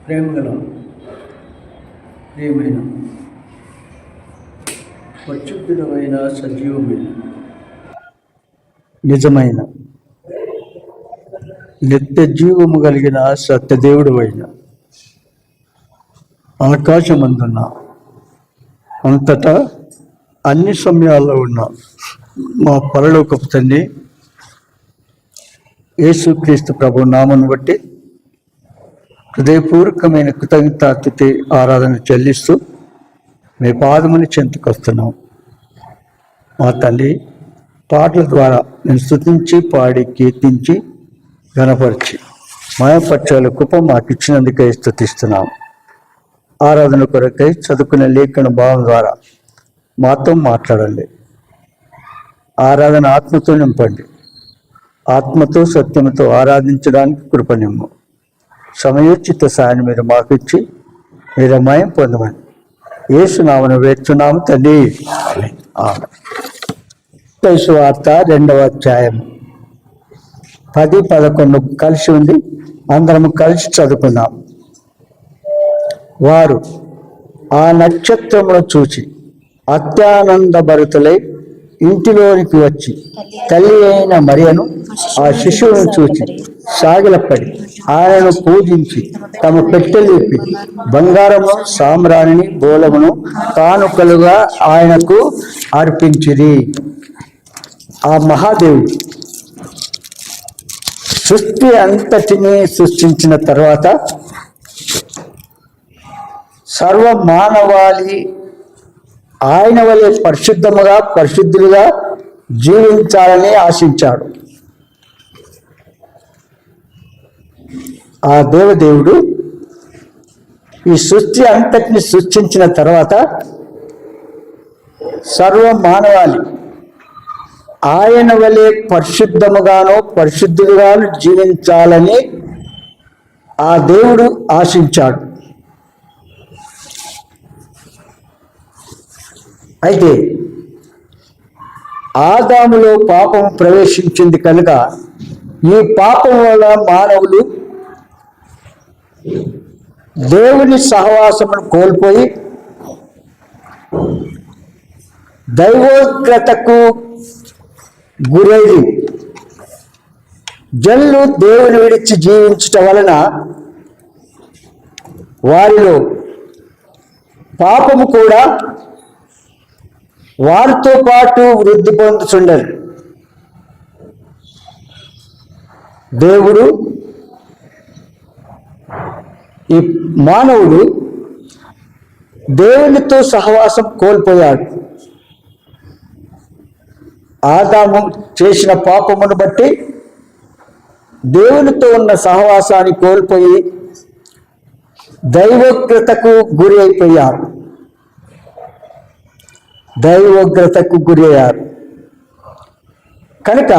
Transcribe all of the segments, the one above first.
ప్రియమైన పరిశుద్ధుడమైన సజీవమైన నిజమైన నిత్య జీవము కలిగిన సత్యదేవుడు అయిన ఆకాశమందున్న అంతటా అన్ని సమయాల్లో ఉన్న మా పరలోకపు తండ్రి యేసుక్రీస్తు ప్రభు నామను బట్టి హృదయపూర్వకమైన కృతజ్ఞతాస్తుతి ఆరాధన చెల్లిస్తూ మీ పాదముని చెంతకొస్తున్నాం. మా తల్లి పాటల ద్వారా నేను స్తుతించి పాడి కీర్తించి ఘనపరిచి మాయపక్షాల కృప మాకు ఇచ్చినందుకై స్తుతిస్తున్నాం. ఆరాధన కొరకై చదువుకునే లేఖన భావం ద్వారా మాతో మాట్లాడండి. ఆరాధన ఆత్మతో నింపండి. ఆత్మతో సత్యంతో ఆరాధించడానికి కృపనిమ్ము. సమయోచిత సాయాన్ని మీరు మాకు ఇచ్చి మీరు మయం పొందమని యేసు నామమున వేడుచున్నాము తండ్రి. యేసు వార్త 2వ అధ్యాయం 10-11 కలిసి ఉంది. అందరము కలిసి చదువుకున్నాం. వారు ఆ నక్షత్రమును చూచి అత్యానందభరితులై ఇంటిలోనికి వచ్చి తల్లి అయిన మరియను ఆ శిశువును చూచి సాగిలపడి ఆయనను పూజించి తమ పెట్టెలు విప్పి బంగారము సామ్రాణిని బోలమును కానుకలుగా ఆయనకు అర్పించిరి. ఆ మహాదేవుడు సృష్టి అంతటిని సృష్టించిన తర్వాత సర్వ మానవాళి ఆయన వలె పరిశుద్ధులుగా జీవించాలని ఆశించాడు. ఆ దేవదేవుడు ఈ సృష్టి అంతటిని సృష్టించిన తర్వాత సర్వ మానవాళి ఆయన వలె పరిశుద్ధులుగాను జీవించాలని ఆ దేవుడు ఆశించాడు. అయితే ఆదాములో పాపం ప్రవేశించింది కనుక ఈ పాపం వల్ల మానవులు దేవుని సహవాసమును కోల్పోయి దైవోగ్రతకు గురైంది. జనులు దేవుని విడిచి జీవించటం వలన వారిలో పాపము కూడా వారితో పాటు వృద్ధి పొందుతుండరు. దేవుడు ఈ మానవుడు దేవునితో సహవాసం కోల్పోయాడు. ఆదాము చేసిన పాపమును బట్టి దేవునితో ఉన్న సహవాసాన్ని కోల్పోయి దైవోగ్రతకు గురి అయిపోయారు. కనుక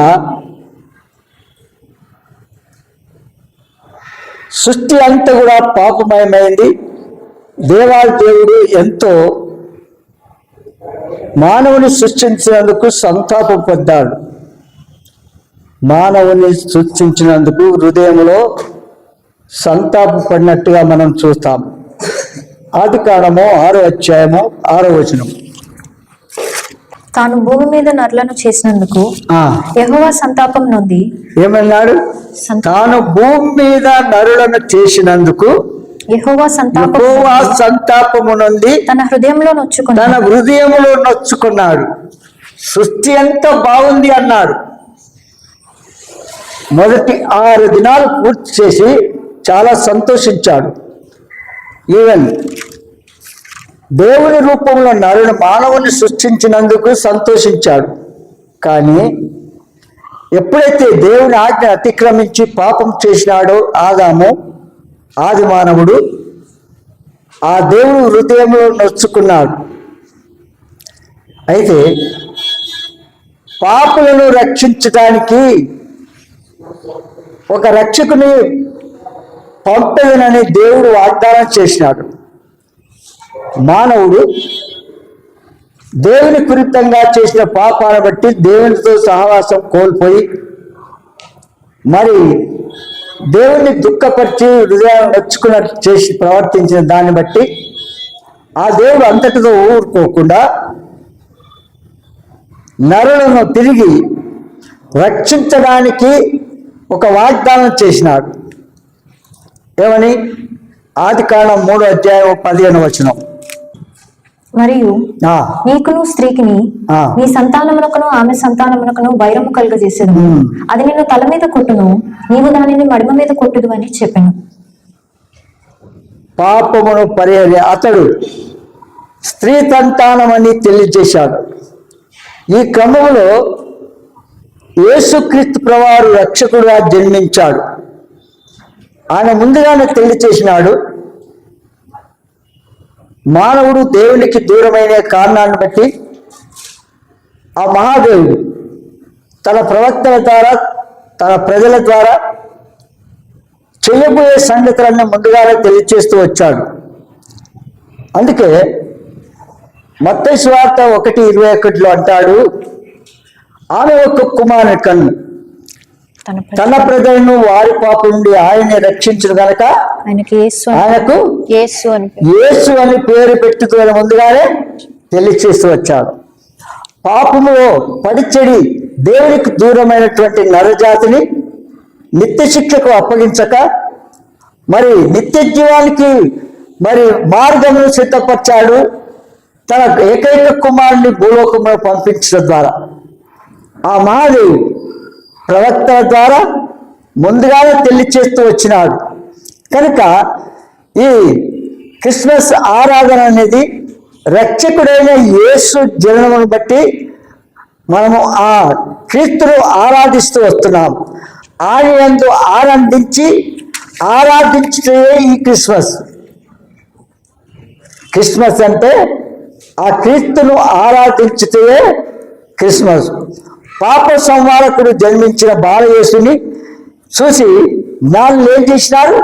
సృష్టి అంతా కూడా పాపమయమైంది. దేవుడు ఎంతో మానవుని సృష్టించినందుకు సంతాపం పొందాడు. మానవుని సృష్టించినందుకు హృదయంలో సంతాపపడినట్టుగా మనం చూస్తాం. ఆదికాండము 6వ అధ్యాయము 6వ వచనం. తాను భూమి మీద నరులను చేసినందుకు యెహోవా సంతాపం నొంది ఏమన్నాడు? తాను భూమి మీద నరులను చేసినందుకు యెహోవా సంతాపము నొంది తన హృదయంలో నొచ్చుకున్నాడు. సృష్టి అంతా బాగుంది అన్నాడు. మొదటి 6 దినాలు పూర్తి చేసి చాలా సంతోషించాడు. ఈవెన్ దేవుని రూపంలో మానవుని సృష్టించినందుకు సంతోషించాడు. కానీ ఎప్పుడైతే దేవుని ఆజ్ఞ అతిక్రమించి పాపం చేసినాడో ఆది మానవుడు ఆ దేవుని హృదయంలో నొచ్చుకున్నాడు. అయితే పాపులను రక్షించడానికి ఒక రక్షకుని పంపేదనని దేవుడు వాగ్దానం చేసినాడు. మానవుడు దేవుని కురితంగా చేసిన పాపాలను బట్టి దేవునితో సహవాసం కోల్పోయి మరి దేవుణ్ణి దుఃఖపరిచి హృదయం నొచ్చుకున్నట్టు చేసి ప్రవర్తించిన దాన్ని బట్టి ఆ దేవుడు అంతటితో ఊరుకోకుండా నరులను తిరిగి రక్షించడానికి ఒక వాగ్దానం చేసినాడు. ఏమని? ఆదికాండం 3:15 మరియు ఆ, నీకును స్త్రీకిని ఆ. నీ సంతానమునకును ఆమె సంతానమునకును వైరము కలుగజేసేది. అది నిన్ను తల మీద కొట్టును, నీవు దానిని మడిమ మీద కొట్టుదు అని చెప్పాను. పాపమును అతడు స్త్రీ సంతానమని తెలియజేశాడు. ఈ క్రమంలో యేసుక్రీస్తు ప్రభువారు రక్షకుడుగా జన్మించాడు. ఆయన ముందుగానే తెలియచేసినాడు, మానవుడు దేవునికి దూరమైన కారణాన్ని బట్టి ఆ మహాదేవుడు తన ప్రవక్తల ద్వారా తన ప్రజల ద్వారా చేయబోయే సంగతులన్నీ ముందుగానే తెలియచేస్తూ వచ్చాడు. అందుకే మత్తయి సువార్త 1:21 అంటాడు, ఆమె ఒక కుమారుని కన్ను తన ప్రజలను వారి పాపం నుండి ఆయన్ని రక్షించను గనక ఆయనకు యేసు అని పేరు పెట్టుకుని ముందుగానే తెలియచేస్తూ వచ్చాడు. పాపములో పడిచెడి దేవునికి దూరమైనటువంటి నరజాతిని నిత్య శిక్షకు అప్పగించక మరి నిత్య జీవానికి మరి మార్గమును సిద్ధపరిచాడు. తన ఏకైక కుమారుని భూలోకంలో పంపించడం ద్వారా ఆ మహాదేవుడు ప్రవక్తల ద్వారా ముందుగానే తెలియచేస్తూ వచ్చినాడు. కనుక ఈ క్రిస్మస్ ఆరాధన అనేది రక్షకుడైన యేసు జననమును బట్టి మనము ఆ క్రీస్తును ఆరాధిస్తూ వస్తున్నాం. ఆయన యందు ఆరాధించే ఈ క్రిస్మస్ అంటే ఆ క్రీస్తును ఆరాధించితే క్రిస్మస్. పాప సంహారకుడు జన్మించిన బాలయేసుని చూసి వాళ్ళు ఏం చేసినారు?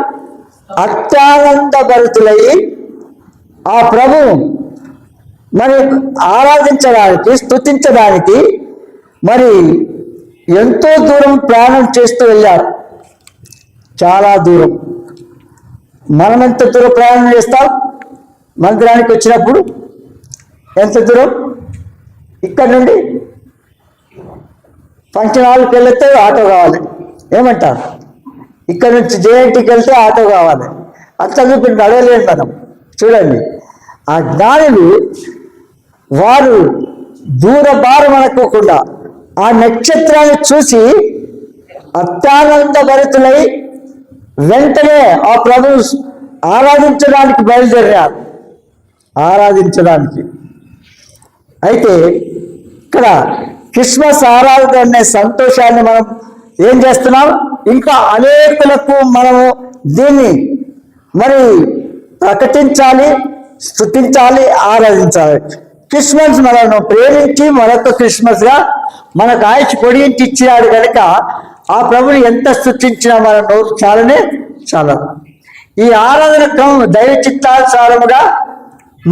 అత్యానంద భరితులై ఆ ప్రభు మరి ఆరాధించడానికి స్తుతించడానికి మరి ఎంతో దూరం ప్రయాణం చేస్తూ వెళ్ళారు. చాలా దూరం. మనం ఎంత దూరం ప్రయాణం చేస్తాం? మందిరానికి వచ్చినప్పుడు ఎంత దూరం? ఇక్కడ నుండి ఫంక్షన్ హాల్కి వెళ్తే ఆటో కావాలి. ఏమంటారు? ఇక్కడ నుంచి జేఎన్టీకి వెళ్తే ఆటో కావాలి. అంత చూపించి నడవలేము మనం. చూడండి, ఆ జ్ఞానులు వారు దూర భారం అనుకోకుండా ఆ నక్షత్రాన్ని చూసి అత్యానంద భరితులై వెంటనే ఆ ప్రభు ఆరాధించడానికి బయలుదేరారు. ఆరాధించడానికి. అయితే ఇక్కడ క్రిస్మస్ ఆరాధన అనే సంతోషాన్ని మనం ఏం చేస్తున్నాం? ఇంకా అనేకులకు మనము దీన్ని మరి ప్రకటించాలి, స్తుతించాలి, ఆరాధించాలి. క్రిస్మస్ మనను ప్రేమించి మరొక క్రిస్మస్గా మనకు ఆయుష్ పొడిగించి ఇచ్చినాడు కనుక ఆ ప్రభుని ఎంత స్తుతించినా మన నోరు చాలనే చాలా. ఈ ఆరాధన క్రమం దైవ చిత్తానుసారముగా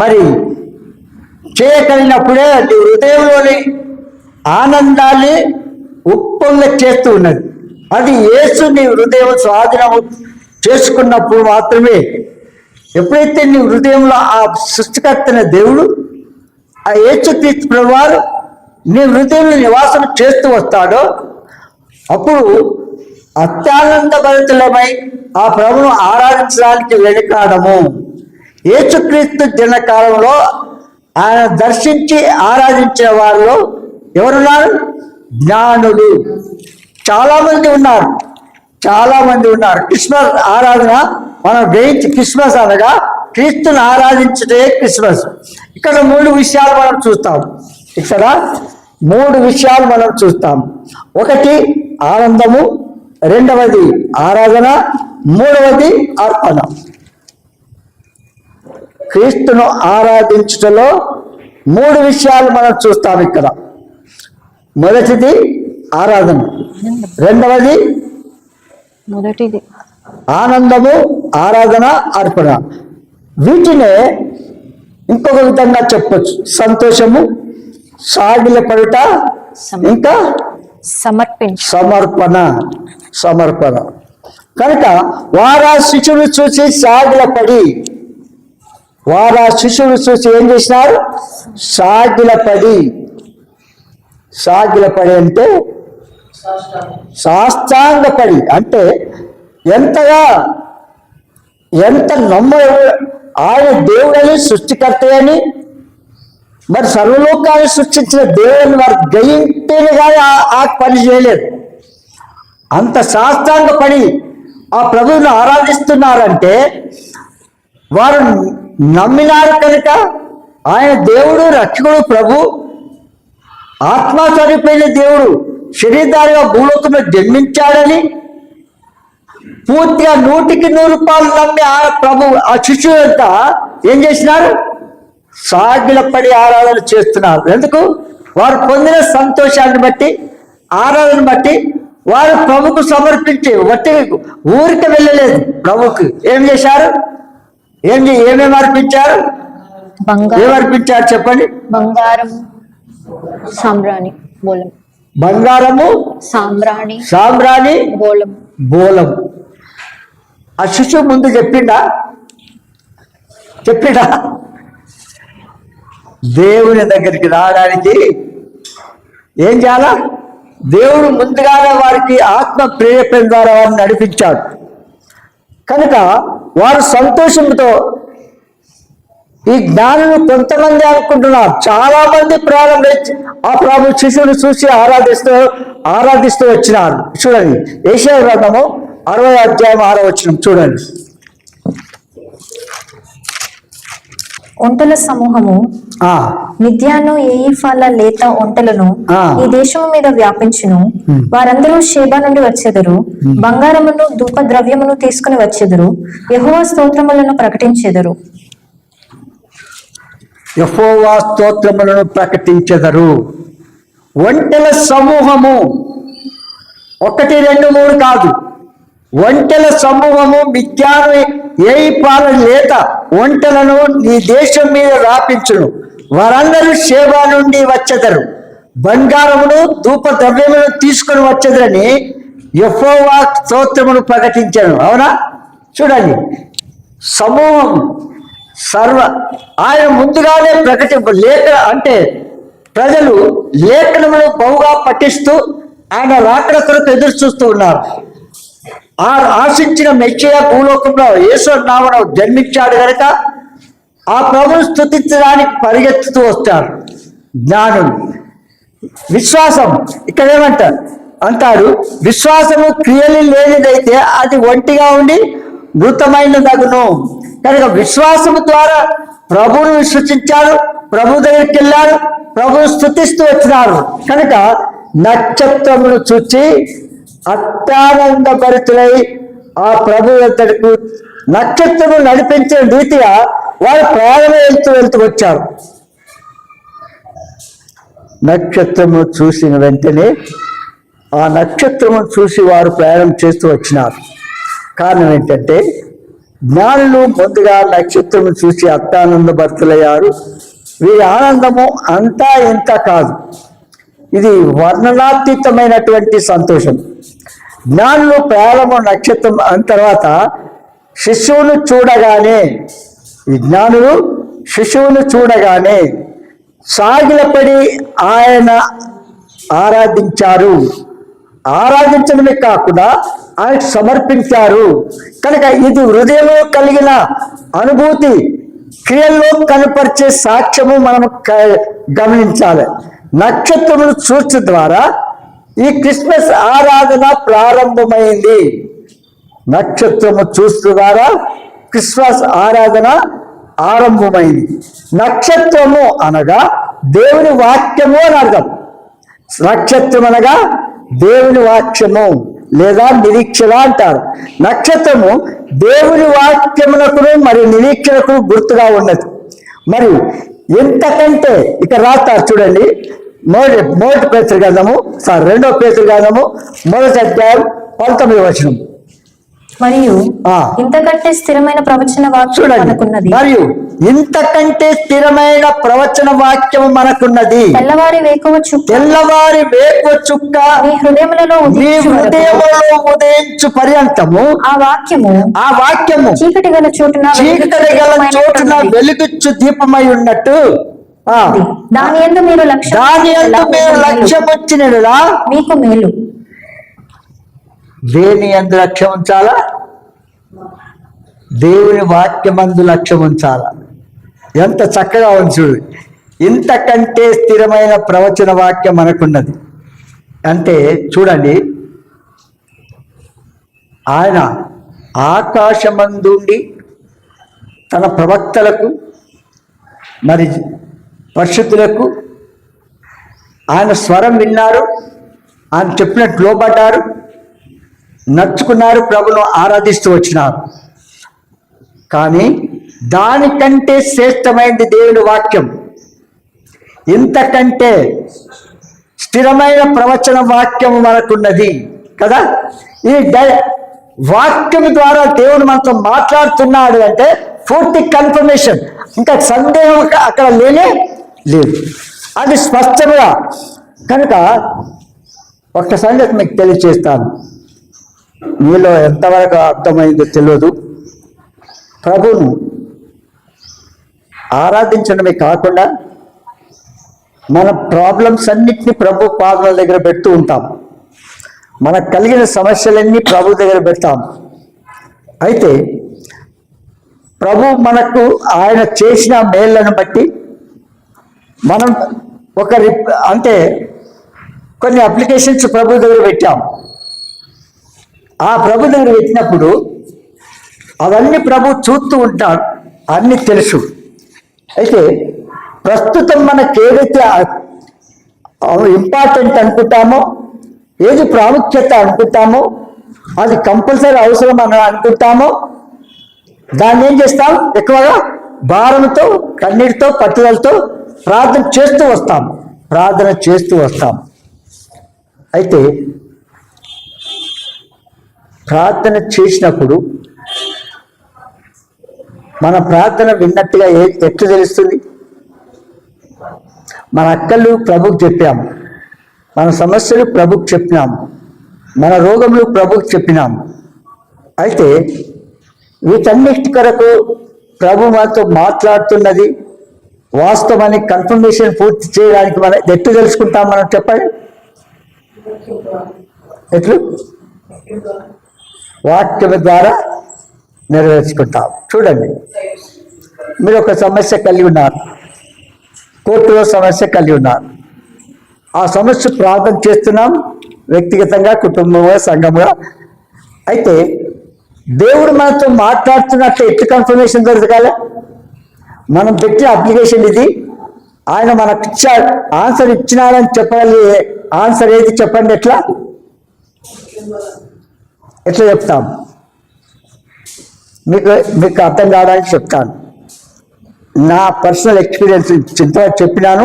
మరి చేయగలిగినప్పుడే అది హృదయంలోని ఆనందాన్ని ఉప్పొంగ చేస్తూ ఉన్నది. అది యేసు నీ హృదయం స్వాధీనం చేసుకున్నప్పుడు మాత్రమే. ఎప్పుడైతే నీ హృదయంలో ఆ సృష్టికర్తన దేవుడు ఆ యేసుక్రీస్తు ప్రభువారు నీ హృదయంలో నివాసం చేస్తూ వస్తాడో అప్పుడు అత్యానంద భరితులమై ఆ ప్రభును ఆరాధించడానికి వెనుకాడము. యేసుక్రీస్తు జనకాలంలో ఆయన దర్శించి ఆరాధించిన వారిలో ఎవరున్నారు? జ్ఞానులు చాలామంది ఉన్నారు. క్రిస్మస్ ఆరాధన మనం గ్రహించి క్రిస్మస్ అనగా క్రీస్తుని ఆరాధించటే క్రిస్మస్. ఇక్కడ 3 విషయాలు మనం చూస్తాం. ఇక్కడ 3 విషయాలు మనం చూస్తాం. ఒకటి ఆనందము, రెండవది ఆరాధన, మూడవది అర్పణ. క్రీస్తును ఆరాధించుటలో 3 విషయాలు మనం చూస్తాం ఇక్కడ. మొదటిది ఆరాధన, రెండవది ఆనందము, ఆరాధన, అర్పణ. వీటినే ఇంకొక విధంగా చెప్పొచ్చు. సంతోషము, సాగిల పడుట, ఇంకా సమర్పణ. కనుక వారు ఆ శిశువును చూసి సాగిలపడి ఏం చేసినారు? సాగిలపడి అంటే సాష్టాంగపడి అంటే ఎంత ఆయన దేవుడని, సృష్టికర్త అని, మరి సర్వలోకాన్ని సృష్టించిన దేవుని వారు గయింటేనే కానీ ఆ పని చేయలేదు. అంత సాష్టాంగపడి ఆ ప్రభువుని ఆరాధిస్తున్నారంటే వారు నమ్మినారు కనుక ఆయన దేవుడు, రక్షకుడు, ప్రభు, ఆత్మస్వరూపైన దేవుడు శరీరధారిగా భూలోకంలో జన్మించాడని పూర్తిగా 100% నమ్మి ఆ ప్రభు ఆ శిశువు అంతా ఏం చేసినారు? సాగిలపడి ఆరాధన చేస్తున్నారు. ఎందుకు? వారు పొందిన సంతోషాన్ని బట్టి, ఆరాధన బట్టి వారు ప్రభుకు సమర్పించి వట్టి ఊరికి వెళ్ళలేదు. ప్రభుకు ఏం చేశారు? ఏమేమి అర్పించారు? ఏమర్పించారు చెప్పండి? బంగారము, సాంబ్రాణి, బోలం. ఆ శిశువు ముందు చెప్పిండా? దేవుని దగ్గరికి రావడానికి ఏం చేయాలా? దేవుడు ముందుగానే వారికి ఆత్మ ప్రేరేపణ ద్వారా వారిని నడిపించాడు. కనుక వారు సంతోషంతో ఈ జ్ఞానులు కొంతమంది అనుకుంటున్నారు, చాలా మంది ప్రారంభించి ఆ ప్రభు శిశువుని చూసి ఆరాధిస్తూ వచ్చినారు. చూడండి, యెషయా గ్రంథము 60వ అధ్యాయం 6వ వచనం చూడండి. ఒంటెల సమూహము మిద్యాను ఏయిఫాల లేత ఒంటెలను ఈ దేశము మీద వ్యాపించును. వారందరూ షేబా నుండి వచ్చెదరు, బంగారమును ధూప ద్రవ్యమును తీసుకుని వచ్చెదరు, యెహోవా స్తోత్రములను ప్రకటించెదరు. ఒంటెల సమూహము 1, 2, 3 కాదు, ఒంటెల సమూహము మిద్యాను ఏయిఫాల లేత ఒంటెలను నీ దేశం మీద వ్యాపించును. వారందరూ షేబా నుండి వచ్చెదరు, బంగారమును ధూప ద్రవ్యమును తీసుకుని వచ్చెదరని యెహోవా స్తోత్రమును ప్రకటించాను. అవునా? చూడండి, సమూహం ఆయన ముందుగానే అంటే ప్రజలు లేఖనమును బహుగా పఠిస్తూ ఆయన రాకడ కొరకు ఎదురు చూస్తూ ఉన్నారు. ఆశించిన మెస్సియా భూలోకంలో యేసు నామమున జన్మించాడు కనుక ఆ ప్రభువును స్తుతించడానికి పరిగెత్తుతూ వస్తారు జ్ఞానులు. విశ్వాసం ఇక్కడ అంటాడు, విశ్వాసము క్రియలు లేనిదైతే అది ఒంటిగా ఉండి మృతమైనదగును. కనుక విశ్వాసము ద్వారా ప్రభువును విశ్వసించారు, ప్రభు దగ్గరికి వెళ్ళారు, ప్రభువును స్తుతిస్తూ వచ్చినారు. కనుక నక్షత్రమును చూచి అత్యానంద భరితులై ఆ ప్రభు దగ్గరకు నక్షత్రము నడిపించిన రీతిగా వారు ప్రయాణం వెళ్తూ వచ్చారు. నక్షత్రము చూసిన వెంటనే ఆ నక్షత్రము చూసి వారు ప్రయాణం చేస్తూ వచ్చినారు. కారణం ఏంటంటే జ్ఞానులు ముందుగా నక్షత్రము చూసి అత్యానంద భరితులయ్యారు. వీరి ఆనందము అంతా ఇంత కాదు, ఇది వర్ణనాతీతమైనటువంటి సంతోషం. జ్ఞానులు ప్రారంభ నక్షత్రం అన్న తర్వాత శిశువును చూడగానే సాగిలపడి ఆయన ఆరాధించడమే కాకుండా ఆయన సమర్పించారు. కనుక ఇది హృదయంలో కలిగిన అనుభూతి క్రియల్లో కనపరిచే సాక్ష్యము మనం గమనించాలి. నక్షత్రములు చూడటం ద్వారా ఈ క్రిస్మస్ ఆరాధన ప్రారంభమైంది. నక్షత్రము చూస్తూ ద్వారా క్రిస్మస్ ఆరాధన ఆరంభమైంది. నక్షత్రము అనగా దేవుని వాక్యము అని అర్థం. నక్షత్రం అనగా దేవుని వాక్యము లేదా నిరీక్షణ అంటారు. నక్షత్రము దేవుని వాక్యమునకు మరియు నిరీక్షణకు గుర్తుగా ఉన్నది. మరి ఎంతకంటే ఇక రాస్తారు చూడండి, మొదటి పేతురు గ్రంథము 2వ పేతురు గ్రంథము 1వ అధ్యాయం 19వ వచనం. మరియు ఆ. ఇంతకంటే స్థిరమైన ప్రవచన వాక్యం చూడండి, మనకున్నది. మరియు ఇంతకంటే స్థిరమైన ప్రవచన వాక్యం మనకున్నది. తెల్లవారి వేకువ చుక్క తెల్లవారి వేకువ చుక్క మీ హృదయములలో మీ ఉదయించు వరకు హృదయంలో ఉదయించు పర్యంతము ఆ వాక్యము ఆ వాక్యము చీకటి గల చోటున చీకటి గల చోటున వెలుగుచ్చు దీపమై ఉన్నట్టు ఆ దాని యందు మీరు దాని యందు మీరు లక్ష్యం వచ్చినలా మీకు మేలు. దేని యందు లక్ష్యం ఉంచాలా? దేవుని వాక్యమందు లక్ష్యం ఉంచాలా. ఎంత చక్కగా ఉంది చూడు. ఇంతకంటే స్థిరమైన ప్రవచన వాక్యం మనకున్నది అంటే చూడండి, ఆయన ఆకాశమందుండి తన ప్రవక్తలకు మరి పరిశుద్ధులకు ఆయన స్వరం విన్నారు, ఆయన చెప్పినట్టు లోబడ్డారు, నడుచుకున్నారు, ప్రభును ఆరాధిస్తూ వచ్చినారు. కానీ దానికంటే శ్రేష్టమైనది దేవుని వాక్యం. ఇంతకంటే స్థిరమైన ప్రవచన వాక్యం మనకున్నది కదా. ఈ వాక్యం ద్వారా దేవుడు మనతో మాట్లాడుతున్నాడు అంటే పూర్తి కన్ఫర్మేషన్, ఇంకా సందేహం అక్కడ లేనే లేదు, అది స్పష్టంగా. కనుక ఒక్క సంగతి మీకు తెలియచేస్తాను, మీలో ఎంతవరకు అర్థమైందో తెలియదు. ప్రభువును ఆరాధించడమే కాకుండా మన ప్రాబ్లమ్స్ అన్నిటినీ ప్రభు పాదాల దగ్గర పెడుతూ ఉంటాం. మనకు కలిగిన సమస్యలన్నీ ప్రభు దగ్గర పెడతాం. అయితే ప్రభు మనకు ఆయన చేసిన మేళ్లను బట్టి మనం అంటే కొన్ని అప్లికేషన్స్ ప్రభు దగ్గర పెట్టాం. ఆ ప్రభు దగ్గర పెట్టినప్పుడు అవన్నీ ప్రభు చూస్తూ ఉంటాడు, అన్నీ తెలుసు. అయితే ప్రస్తుతం మనకు ఏదైతే ఇంపార్టెంట్ అనుకుంటామో, ఏది ప్రాముఖ్యత అనుకుంటామో, అది కంపల్సరీ అవసరం అని అనుకుంటామో, దాన్ని ఏం చేస్తాం? ఎక్కువగా భారంతో, కన్నీటితో, పట్టుదలతో ప్రార్థన చేస్తూ వస్తాం. అయితే ప్రార్థన చేసినప్పుడు మన ప్రార్థన విన్నట్టుగా ఎట్లా తెలుస్తుంది? మన అక్కలు ప్రభుకు చెప్పాము, మన సమస్యలు ప్రభుకు చెప్పినాము, మన రోగములు ప్రభుకు చెప్పినాము. అయితే వీటన్నిటి కొరకు ప్రభు మనతో మాట్లాడుతున్నది వాస్తవాన్ని కన్ఫర్మేషన్ పూర్తి చేయడానికి మనం ఎట్లు తెలుసుకుంటాం? మనం చెప్పండి, ఎట్లు? వాక్యం ద్వారా నెరవేర్చుకుంటాం. చూడండి, మీరు ఒక సమస్య కలిగి ఉన్నారు, కోర్టులో సమస్య కలిగి ఉన్నారు. ఆ సమస్య ప్రార్థన చేస్తున్నాం, వ్యక్తిగతంగా, కుటుంబంగా, సంఘంగా. అయితే దేవుడు మనతో మాట్లాడుతున్నట్లు ఎట్టు కన్ఫర్మేషన్ దొరకాలి? మనం పెట్టిన అప్లికేషన్ ఇది, ఆయన మనకు ఇచ్చాడు, ఆన్సర్ ఇచ్చినాడని చెప్పగలిగే ఆన్సర్ ఏది చెప్పండి? ఎట్లా చెప్తాం? మీకు అర్థం కావడానికి చెప్తాను. నా పర్సనల్ ఎక్స్పీరియన్స్ ఇంతవరకు చెప్పినాను,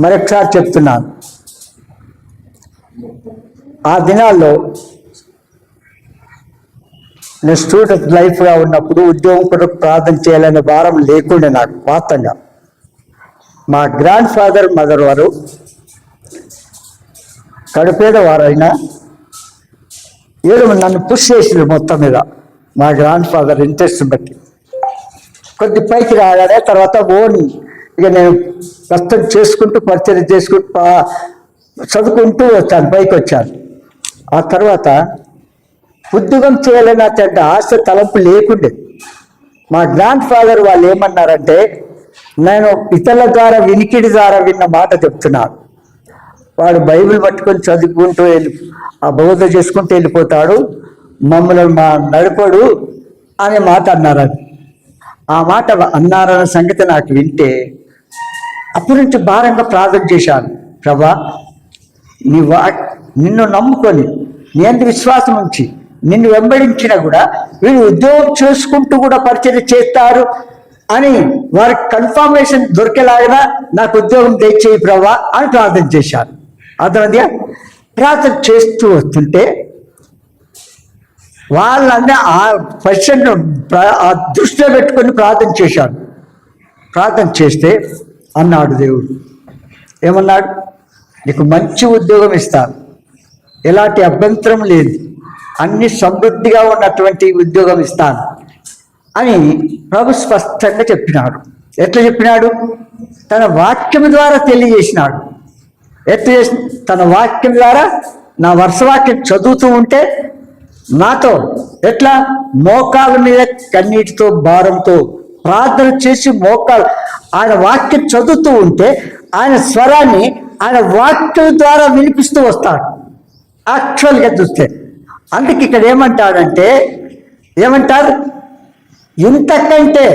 మరొకసారి చెప్తున్నాను. ఆ దినాల్లో నేను స్టూడెంట్ లైఫ్గా ఉన్నప్పుడు ఉద్యోగం కొరకు ప్రార్థన చేయాలనే భారం లేకుండే నాకు. వాస్తవంగా మా గ్రాండ్ ఫాదర్, మదర్ వారు కడుపేదవారైనా నన్ను పుష్ చేసింది మొత్తం మీద. మా గ్రాండ్ ఫాదర్ ఇంట్రెస్ట్ బట్టి కొద్ది పైకి రాగానే తర్వాత ఇక నేను కష్టం చేసుకుంటూ, పరిచయం చేసుకుంటూ, చదువుకుంటూ వచ్చాను, పైకి వచ్చాను. ఆ తర్వాత ఉద్యోగం చేయాలని అత్యంత ఆశ, తలంపు లేకుండే. మా గ్రాండ్ ఫాదర్ వాళ్ళు ఏమన్నారంటే, నేను ఇతరుల ద్వారా, వినికిడి ద్వారా విన్న మాట చెప్తున్నాను. వాడు బైబిల్ పట్టుకొని చదువుకుంటూ ఆ బోధ చేసుకుంటూ వెళ్ళిపోతాడు, మమ్మల్ని మా నడపడు అనే మాట అన్నారని. ఆ మాట అన్నారన్న సంగతి నాకు వింటే అప్పటి నుంచి భారంగా ప్రార్థన చేశాను. ప్రభా, నిన్ను నమ్ముకొని, నీ అందు విశ్వాసం ఉంచి నిన్ను వెంబడించినా కూడా వీళ్ళు ఉద్యోగం చేసుకుంటూ కూడా పరిచయం చేస్తారు అని వారికి కన్ఫర్మేషన్ దొరికేలాగా నాకు ఉద్యోగం తెచ్చేయి ప్రభా అని ప్రార్థన చేశాను. అర్థమైందిగా? ప్రార్థన చేస్తూ వస్తుంటే వాళ్ళన్నీ ఆ పర్సెంట్ ఆ దృష్టిలో పెట్టుకొని ప్రార్థన చేశాను. ప్రార్థన చేస్తే అన్నాడు దేవుడు, ఏమన్నాడు, నీకు మంచి ఉద్యోగం ఇస్తాను, ఎలాంటి అభ్యంతరం లేదు, అన్ని సమృద్ధిగా ఉన్నటువంటి ఉద్యోగం ఇస్తాను అని ప్రభు స్పష్టంగా చెప్పినాడు. ఎట్లా చెప్పినాడు? తన వాక్యం ద్వారా తెలియజేసినాడు. ఎట్లా చేసి? తన వాక్యం ద్వారా, నా వర్షవాక్యం చదువుతూ ఉంటే నాతో ఎట్లా మోకాళ్ళ మీద కన్నీటితో భారంతో ప్రార్థన చేసి మోకాలు ఆయన వాక్యం చదువుతూ ఉంటే ఆయన స్వరాన్ని ఆయన వాక్యం ద్వారా వినిపిస్తూ వస్తాడు యాక్చువల్గా చూస్తే. అందుకే ఇక్కడ ఏమంటారు, ఇంతకంటే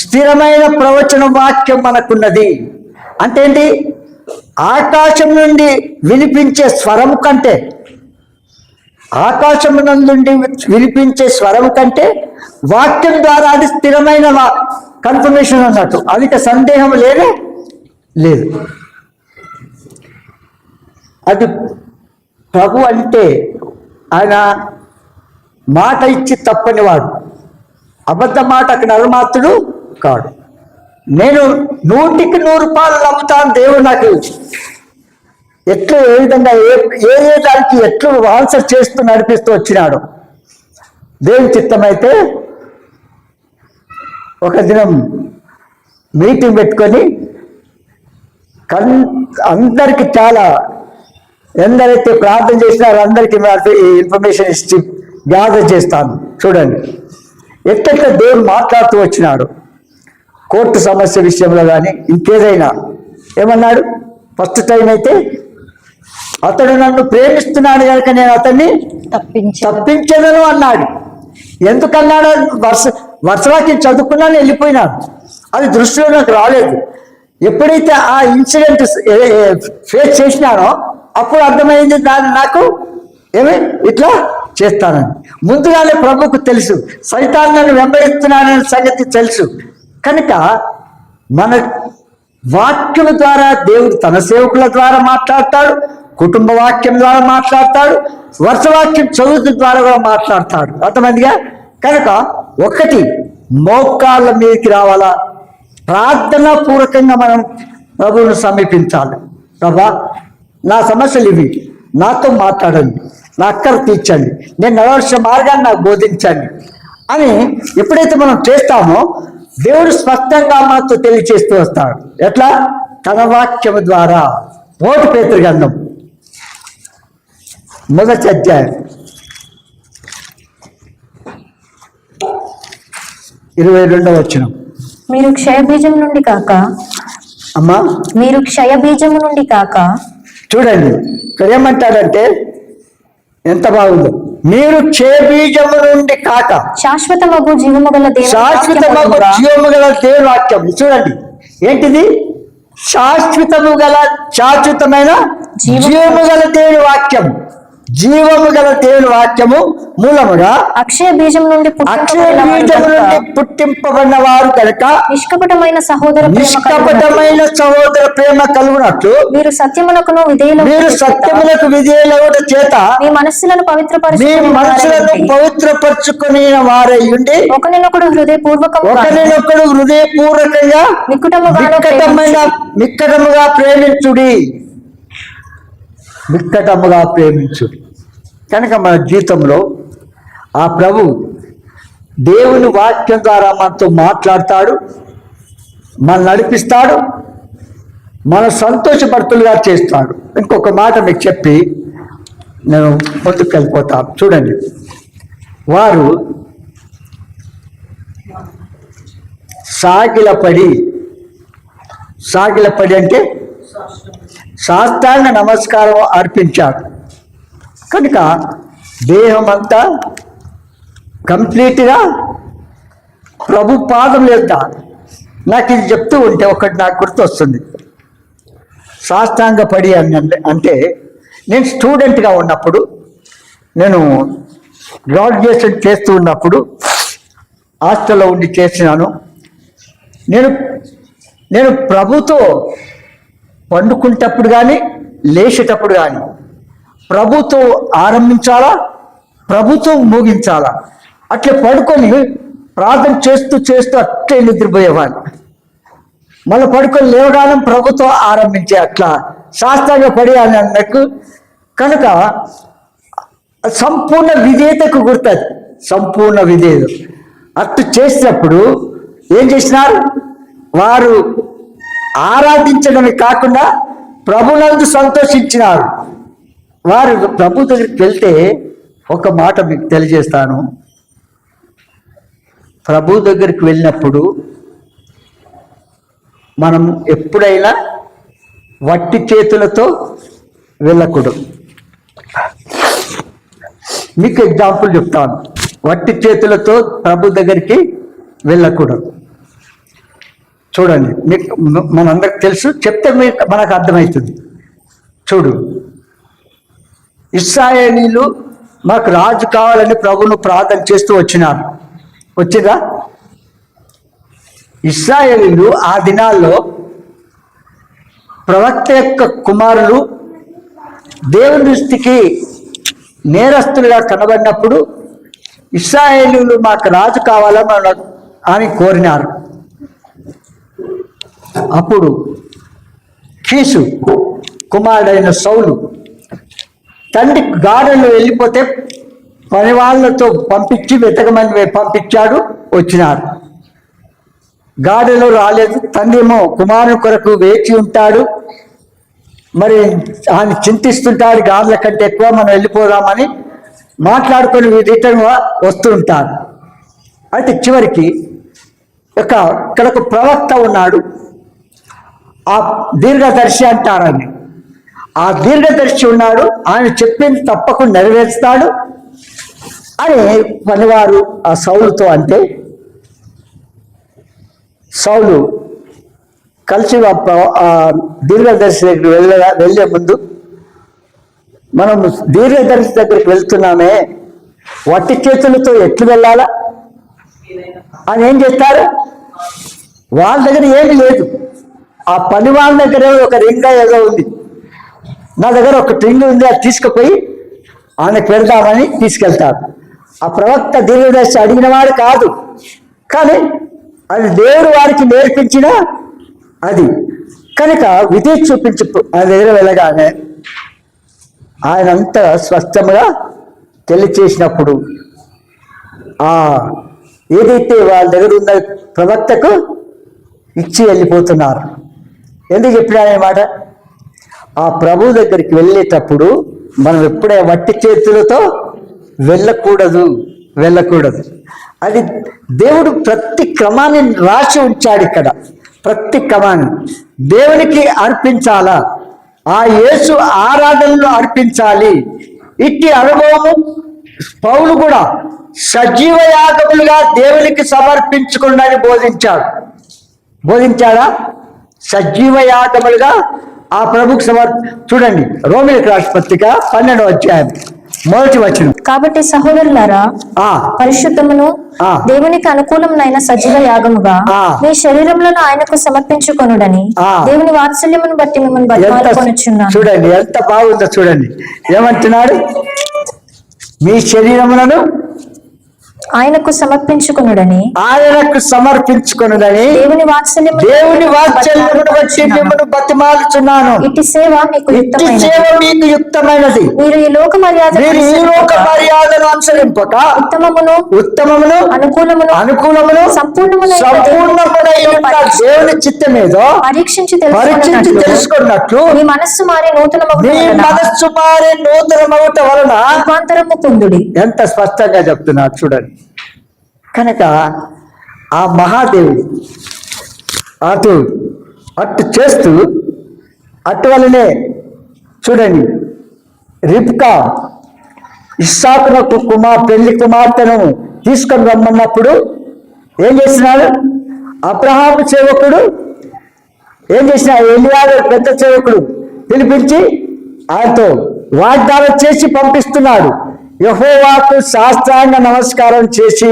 స్థిరమైన ప్రవచన వాక్యం మనకున్నది. అంటే ఏంటి? ఆకాశం నుండి వినిపించే స్వరం కంటే, ఆకాశం నుండి వినిపించే స్వరం కంటే వాక్యం ద్వారా అది స్థిరమైన కన్ఫర్మేషన్ అన్నట్టు, అది సందేహం లేదు. అది ప్రభు అంటే ఆయన మాట ఇచ్చి తప్పని వాడు, అబద్ధ మాట నరమాత్రుడు కాడు. నేను 100కి 100 నమ్ముతాను. దేవుడు నాకు ఎట్లు ఏ విధంగా ఏ దానికి ఎట్లు ఆన్సర్ చేస్తూ నడిపిస్తూ వచ్చినాడు. దేవుని చిత్తమైతే ఒక దినం మీటింగ్ పెట్టుకొని అందరికి చాలా ఎందరైతే ప్రార్థన చేసినారో అందరికీ ఇన్ఫర్మేషన్ ఇచ్చి గ్యాదర్ చేస్తాను. చూడండి ఎట్లా దేవుడు మాట్లాడుతూ వచ్చినాడు. కోర్టు సమస్య విషయంలో కానీ ఇంకేదైనా ఏమన్నాడు? ఫస్ట్ టైం అయితే అతడు నన్ను ప్రేమిస్తున్నాడు కనుక నేను అతన్ని తప్పించదను అన్నాడు. ఎందుకన్నాడు? వర్షవాక్యం చదువుకున్నాను, వెళ్ళిపోయినాడు. అది దృష్టిలో నాకు రాలేదు. ఎప్పుడైతే ఆ ఇన్సిడెంట్ ఫేస్ చేసినానో అప్పుడు అర్థమైంది నాకు ఇట్లా చేస్తానని. ముందుగానే ప్రభువుకు తెలుసు, సైతాన్ నన్ను వెంబడిస్తున్నాననే సంగతి తెలుసు. కనుక మన వాక్యం ద్వారా దేవుడు తన సేవకుల ద్వారా మాట్లాడతాడు, కుటుంబ వాక్యం ద్వారా మాట్లాడతాడు, వర్షవాక్యం చదువు ద్వారా కూడా మాట్లాడతాడు. అర్థమైందిగా? కనుక ఒకటి మోకాళ్ళ మీదకి రావాలా, ప్రార్థనా పూర్వకంగా మనం ప్రభువును సమీపించాలి. ప్రభా, నా సమస్యలు ఇవి, నాతో మాట్లాడండి, నా అక్కర తీర్చండి, నేను నడవలసిన మార్గాన్ని నాకు బోధించండి అని ఎప్పుడైతే మనం చేస్తామో దేవుడు స్పష్టంగా మనతో తెలియచేస్తూ వస్తాడు. ఎట్లా? తన వాక్యం ద్వారా. 1 పేతురు గ్రంథం 1వ అధ్యాయం 22వ వచనం. మీరు క్షయబీజం నుండి కాక అమ్మా, మీరు క్షయబీజము నుండి కాక. చూడండి ఇక్కడ ఏమంటాడంటే ఎంత బాగుందో. మీరు క్షయబీజము నుండి కాక శాశ్వతమగు జీవము గల దేవుని వాక్యం. చూడండి ఏంటిది? శాశ్వతమైన జీవము గల దేవుని వాక్యం. జీవము గల దేవుని వాక్యము మూలముగా అక్షయ బీజం నుండి పుట్టింపబడిన వారు కనుక నిష్కపటమైన సహోదర ప్రేమ కలుగునట్లు మీరు సత్యమునకు విధేయులగుట చేత మీ మనస్సులను పవిత్రపరచుకుని వారై ఉండి ఒకరినొకడు హృదయపూర్వకంగా మిక్కటముగా ప్రేమించుడి. కనుక మన జీవితంలో ఆ ప్రభు దేవుని వాక్యం ద్వారా మనతో మాట్లాడతాడు, మన నడిపిస్తాడు, మన సంతోషపడుతులుగా చేస్తాడు. ఇంకొక మాట మీకు చెప్పి నేను ముందుకు వెళ్ళిపోతాను. చూడండి, వారు సాగిలపడి అంటే సాష్టాంగ నమస్కారం అర్పించాడు. కనుక దేహం అంతా కంప్లీట్గా ప్రభు పాదం లేదా. నాకు ఇది చెప్తూ ఉంటే ఒకటి నాకు గుర్తొస్తుంది. సాష్టాంగ పడి అంటే నేను స్టూడెంట్గా ఉన్నప్పుడు, నేను గ్రాడ్యుయేషన్ చేస్తూ ఉన్నప్పుడు హాస్టల్లో ఉండి చేసినాను. నేను ప్రభుతో పండుకుంటప్పుడు కానీ లేచేటప్పుడు కానీ ప్రభుతో ఆరంభించాలా, ప్రభుత్వం ముగించాల. అట్లా పడుకొని ప్రార్థన చేస్తూ చేస్తూ అట్లే నిద్రపోయేవాడు. మళ్ళీ పడుకొని లేవగానే ప్రభుత్వం ఆరంభించే అట్లా శాస్త్రంగా పడి అని అన్నట్టు. కనుక సంపూర్ణ విధేయతకు గుర్తుంది, సంపూర్ణ విధేయత. అట్టు చేసినప్పుడు ఏం చేసినారు? వారు ఆరాధించడమే కాకుండా ప్రభునందు సంతోషించినారు. వారు ప్రభు దగ్గరికి వెళ్తే ఒక మాట మీకు తెలియజేస్తాను. ప్రభు దగ్గరికి వెళ్ళినప్పుడు మనం ఎప్పుడైనా వట్టి చేతులతో వెళ్ళకూడదు. మీకు ఎగ్జాంపుల్ చెప్తాను. వట్టి చేతులతో ప్రభు దగ్గరికి వెళ్ళకూడదు. చూడండి, మీకు మనందరికి తెలుసు, చెప్తే మీకు మనకు అర్థమవుతుంది. చూడు, ఇశ్రాయేలీలు మాకు రాజు కావాలని ప్రభువును ప్రార్థన చేస్తూ వచ్చిరా. ఇశ్రాయేలీలు ఆ దినాల్లో ప్రవక్త యొక్క కుమారులు దేవుని దృష్టికి నేరస్తులుగా కనబడినప్పుడు ఇశ్రాయేలీలు మాకు రాజు కావాలని అని కోరినారు. అప్పుడు కీసు కుమారుడైన సౌలు తండ్రి గాఢంలో వెళ్ళిపోతే పని వాళ్ళతో పంపించి వెతకమని పంపించాడు. వచ్చినారు. గాడిలో రాలేదు. తండ్రి ఏమో కుమారుని కొరకు వేచి ఉంటాడు, మరి ఆయన చింతిస్తుంటాడు. గాడుల కంటే ఎక్కువ మనం వెళ్ళిపోదామని మాట్లాడుకొని రిటర్న్ వస్తూ ఉంటారు. అయితే చివరికి ఇక్కడ ఒక ప్రవక్త ఉన్నాడు, ఆ దీర్ఘదర్శి అంటారని. ఆ దీర్ఘదర్శి ఉన్నాడు, ఆయన చెప్పింది తప్పకుండా నెరవేర్స్తాడు అని పనివారు ఆ సౌలుతో అంటే, సౌలు కలిసి దీర్ఘదర్శి దగ్గరికి వెళ్ళే ముందు, మనం దీర్ఘదర్శి దగ్గరికి వెళ్తున్నామే, వట్టి చేతులతో ఎట్లు వెళ్ళాలా అని ఏం చేస్తారు? వాళ్ళ దగ్గర ఏమి లేదు. ఆ పని వాళ్ళ దగ్గర ఒక రింగ ఏదో ఉంది, నా దగ్గర ఒక రింగ్ ఉంది, అది తీసుకుపోయి ఆయనకు పెడదామని తీసుకెళ్తారు. ఆ ప్రవక్త దీర్ఘదర్శి అడిగిన వాడు కాదు, కానీ అది దేవుడు వారికి నేర్పించిన అది. కనుక విధి చూపించి ఆయన దగ్గర వెళ్ళగానే ఆయన అంతా స్పష్టంగా తెలియచేసినప్పుడు ఏదైతే వాళ్ళ దగ్గర ఉన్న ప్రవక్తకు ఇచ్చి వెళ్ళిపోతున్నారు. ఎందుకు చెప్పినాడన్నమాట? ఆ ప్రభు దగ్గరికి వెళ్ళేటప్పుడు మనం ఎప్పుడే వట్టి చేతులతో వెళ్ళకూడదు. అది దేవుడు ప్రతి క్రమాన్ని రాసి ఉంచాడు. ఇక్కడ ప్రతి క్రమాన్ని దేవునికి అర్పించాలా, ఆ యేసు ఆరాధనలో అర్పించాలి. ఇట్టి అనుభవము పౌలు కూడా సజీవ యాగములుగా దేవునికి సమర్పించుకున్నది బోధించాడా? సజీవ యాగములుగా ఆ ప్రభుకు చూడండి, రోమిలకు రాసిన పత్రిక 12వ అధ్యాయం 1వ వచనం. కాబట్టి సహోదరులారా, పరిశుద్ధమును దేవునికి అనుకూలమైన సజీవ యాగముగా మీ శరీరములను ఆయనకు సమర్పించుకొనుడని దేవుని వాత్సల్యమును బట్టి మిమ్మల్ని బతిమాలుకొనుచున్నాను. చూడండి ఎంత బాగుందో. చూడండి ఏమంటున్నాడు? మీ శరీరములను ఆయనకు సమర్పించుకొనుడని దేవుని వాత్సల్యమును బట్టి మిమ్మల్ని బతిమాలుచున్నాను. ఇట్టి సేవ మీకు యుక్తమైనది. మీరు ఈ లోక మర్యాదను అనుసరింపక ఉత్తమమును అనుకూలమును సంపూర్ణమైన దేవుని చిత్తమేదో పరీక్షించి తెలుసుకున్నట్లు మీ మనస్సు మారే నూతనమగుట వలన రూపాంతరము పొందుడి. ఎంత స్పష్టంగా చెప్తున్నారు చూడండి. కనుక ఆ మహాదేవుడు అటు చేస్తూ అటువలనే చూడండి, రిబ్కా ఇస్సాకునకు పెళ్లి కుమార్తెను తీసుకొని రమ్మన్నప్పుడు ఏం చేసినాడు? అబ్రహాము సేవకుడు ఏం చేసిన? ఎలియాదు పెద్ద సేవకుడు పిలిపించి ఆయనతో వాగ్దానం చేసి పంపిస్తున్నాడు. యెహోవాకు సాష్టాంగ నమస్కారం చేసి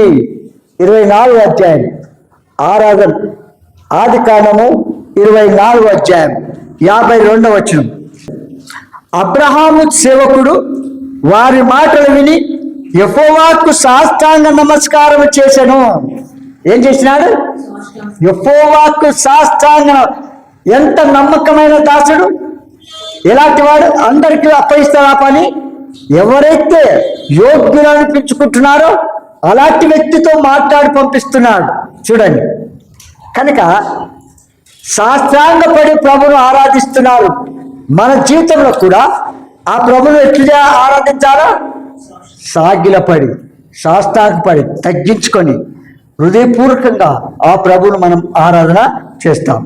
24వ అధ్యాయం ఆరాధన ఆదికాండము 24వ అధ్యాయం 52వ వచనం. అబ్రహాము సేవకుడు వారి మాటలు విని యెహోవాకు సాష్టాంగ నమస్కారం చేశాను. ఏం చేసినాడు? యెహోవాకు సాష్టాంగ. ఎంత నమ్మకమైన దాసుడు, ఎలాంటి వాడు, అందరికీ అప్పగిస్తాడు ఆ పని. ఎవరైతే యోగ్యులు అనిపించుకుంటున్నారో అలాంటి వ్యక్తితో మాట్లాడి పంపిస్తున్నాడు. చూడండి, కనుక సాష్టాంగపడి ప్రభును ఆరాధిస్తున్నారు. మన జీవితంలో కూడా ఆ ప్రభును ఎట్లా ఆరాధించాలా? సాగిలపడి, సాష్టాంగపడి, తగ్గించుకొని హృదయపూర్వకంగా ఆ ప్రభువును మనం ఆరాధన చేస్తాం.